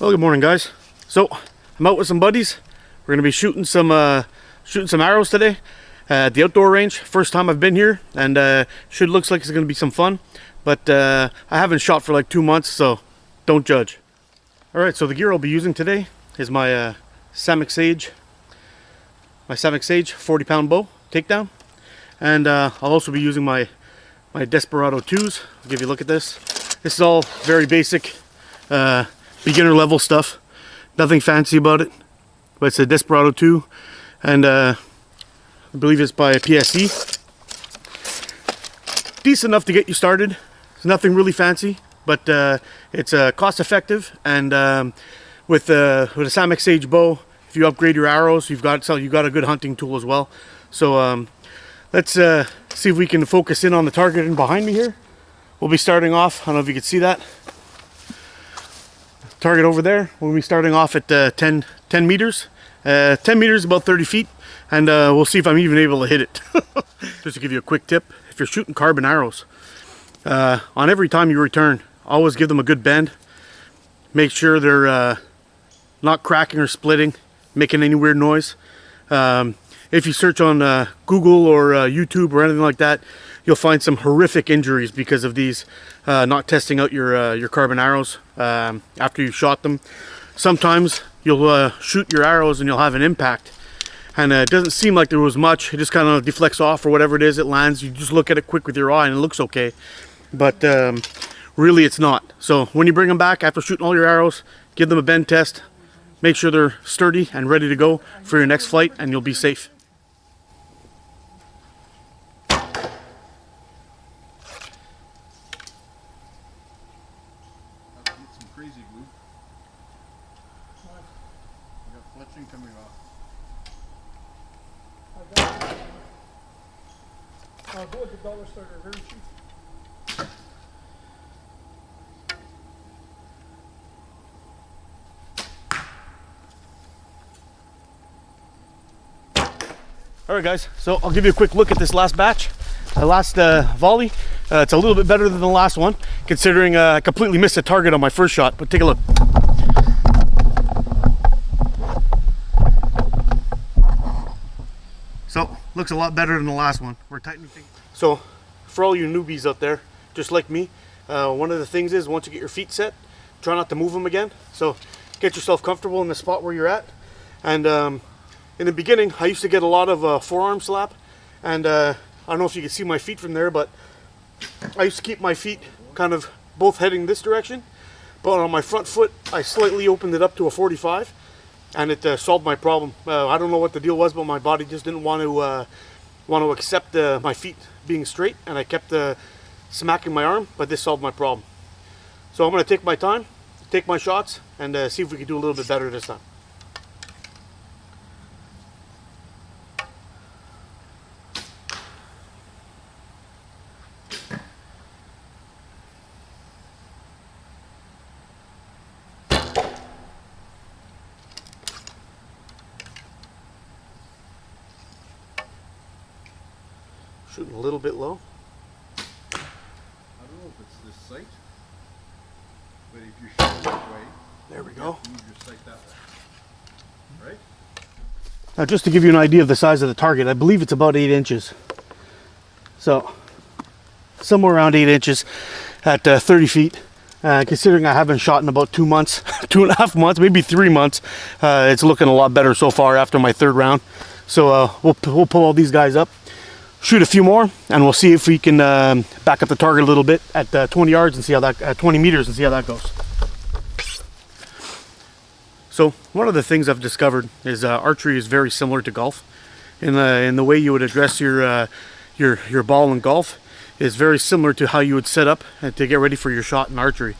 Well, good morning, guys. So I'm out with some buddies. We're gonna be shooting some arrows today at the outdoor range. First time I've been here, and looks like it's gonna be some fun. But I haven't shot for like 2 months, so don't judge. All right, so the gear I'll be using today is my Samick Sage 40-pound bow takedown, and I'll also be using my Desperado 2s. I'll give you a look at this. This is all very basic. Beginner level stuff, nothing fancy about it, but it's a Desperado 2, and I believe it's by PSE. Decent enough to get you started. It's nothing really fancy, but it's cost effective, and with a Samick Sage bow, if you upgrade your arrows, you've got a good hunting tool as well. So let's see if we can focus in on the target in behind me here. We'll be starting off, I don't know if you can see that target over there. We'll be starting off at 10 meters. 10 meters, about 30 feet, and we'll see if I'm even able to hit it. Just to give you a quick tip, if you're shooting carbon arrows, on every time you return, always give them a good bend. Make sure they're not cracking or splitting, making any weird noise. If you search on Google or YouTube or anything like that, you'll find some horrific injuries because of these not testing out your carbon arrows after you've shot them. Sometimes you'll shoot your arrows and you'll have an impact, and it doesn't seem like there was much. It just kind of deflects off or whatever it is. It lands. You just look at it quick with your eye and it looks okay, but really it's not. So when you bring them back after shooting all your arrows, give them a bend test. Make sure they're sturdy and ready to go for your next flight, and you'll be safe. Coming off. I'll go with the dollar starter, very cheap. All right, guys, so I'll give you a quick look at this last batch. Last volley. It's a little bit better than the last one, considering I completely missed a target on my first shot, but take a look. So, looks a lot better than the last one. We're tightening things. So, for all you newbies out there, just like me, one of the things is once you get your feet set, try not to move them again. So, get yourself comfortable in the spot where you're at. And in the beginning, I used to get a lot of forearm slap. And I don't know if you can see my feet from there, but I used to keep my feet kind of both heading this direction. But on my front foot, I slightly opened it up to a 45. And it solved my problem. I don't know what the deal was, but my body just didn't want to accept my feet being straight, and I kept smacking my arm, but this solved my problem. So I'm going to take my time, take my shots, and see if we can do a little bit better this time. Shooting a little bit low. I don't know if it's this sight, but if you're shooting that way, there we go. Move your sight that way, right? Now, just to give you an idea of the size of the target, I believe it's about 8 inches. So, somewhere around 8 inches at 30 feet. Considering I haven't shot in about 2 months, 2.5 months, maybe 3 months, it's looking a lot better so far after my third round. So we'll pull all these guys up, shoot a few more, and we'll see if we can back up the target a little bit at 20 yards and see how that 20 meters and see how that goes. So one of the things I've discovered is archery is very similar to golf in the way you would address your ball in golf is very similar to how you would set up to get ready for your shot in archery.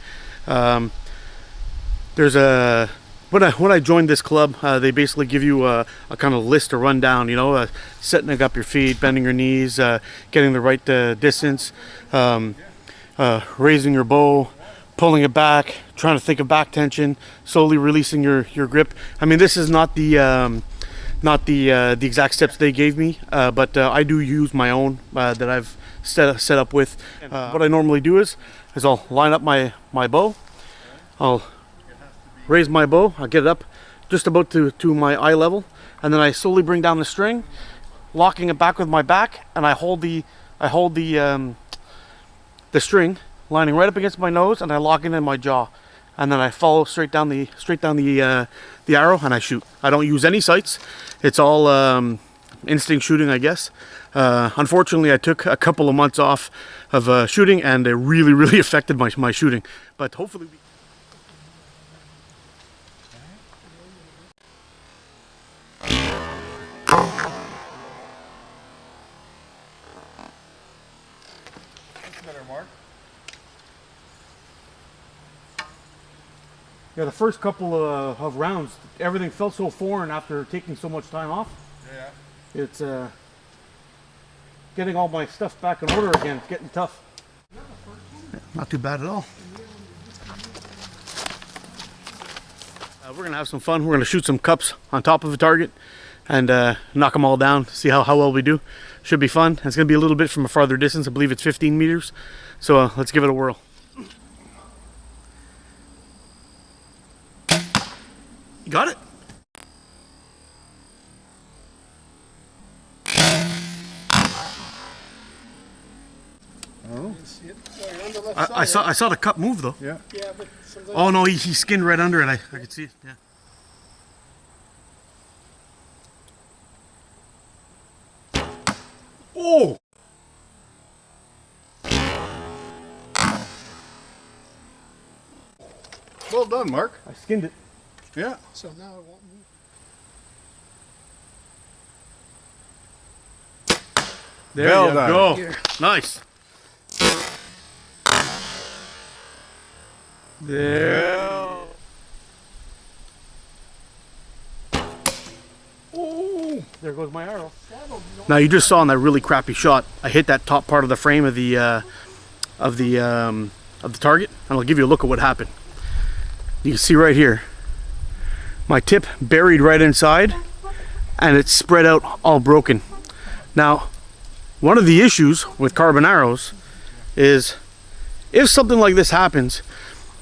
There's a when I joined this club, they basically give you a kind of list, a rundown, you know, setting up your feet, bending your knees, getting the right distance, raising your bow, pulling it back, trying to think of back tension, slowly releasing your grip. I mean, this is not the exact steps they gave me, but I do use my own that I've set up with. What I normally do is I'll line up my bow. I'll raise my bow, I get it up just about to my eye level, and then I slowly bring down the string, locking it back with my back, and I hold the string lining right up against my nose, and I lock it in my jaw, and then I follow straight down the arrow, and I shoot. I don't use any sights. It's all instinct shooting, I guess. Unfortunately, I took a couple of months off of shooting, and it really affected my shooting. But hopefully yeah, the first couple of rounds, everything felt so foreign after taking so much time off. Yeah. It's getting all my stuff back in order again. It's getting tough. Not too bad at all. We're going to have some fun. We're going to shoot some cups on top of a target and knock them all down, see how well we do. Should be fun. It's going to be a little bit from a farther distance. I believe it's 15 meters. So let's give it a whirl. You got it? Oh. I saw the cup move though. Yeah. Yeah, but sometimes. Oh no, he skinned right under it. I could see it. Yeah. Oh! Well done, Mark. I skinned it. Yeah. So now it won't move. There Well you done. go. Here. Nice. There. Oh! There goes my arrow. Now you just saw in that really crappy shot, I hit that top part of the frame of the target, and I'll give you a look at what happened. You can see right here, my tip buried right inside, and it's spread out all broken. Now, one of the issues with carbon arrows is if something like this happens,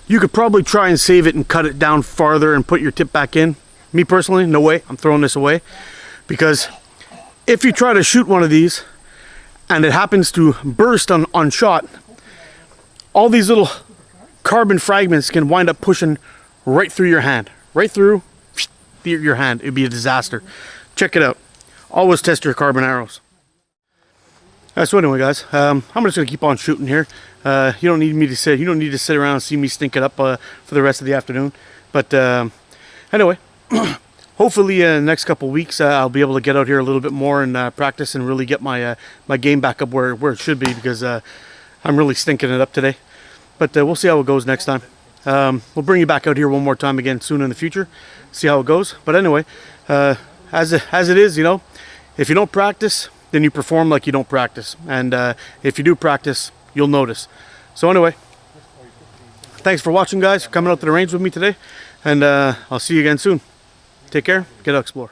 you could probably try and save it and cut it down farther and put your tip back in. Me personally, no way, I'm throwing this away. Because if you try to shoot one of these and it happens to burst on shot, all these little carbon fragments can wind up pushing right through your hand. Right through your hand. It'd be a disaster. Check it out. Always test your carbon arrows. So anyway, guys, I'm just gonna keep on shooting here. You don't need to sit around and see me stink it up for the rest of the afternoon. But anyway, hopefully in the next couple of weeks I'll be able to get out here a little bit more and practice and really get my my game back up where it should be, because I'm really stinking it up today. But we'll see how it goes next time. We'll bring you back out here one more time again soon in the future, see how it goes. But anyway, as it is, you know, if you don't practice, then you perform like you don't practice. And if you do practice, you'll notice. So anyway, thanks for watching, guys, for coming out to the range with me today. And I'll see you again soon. Take care. Get out, explore.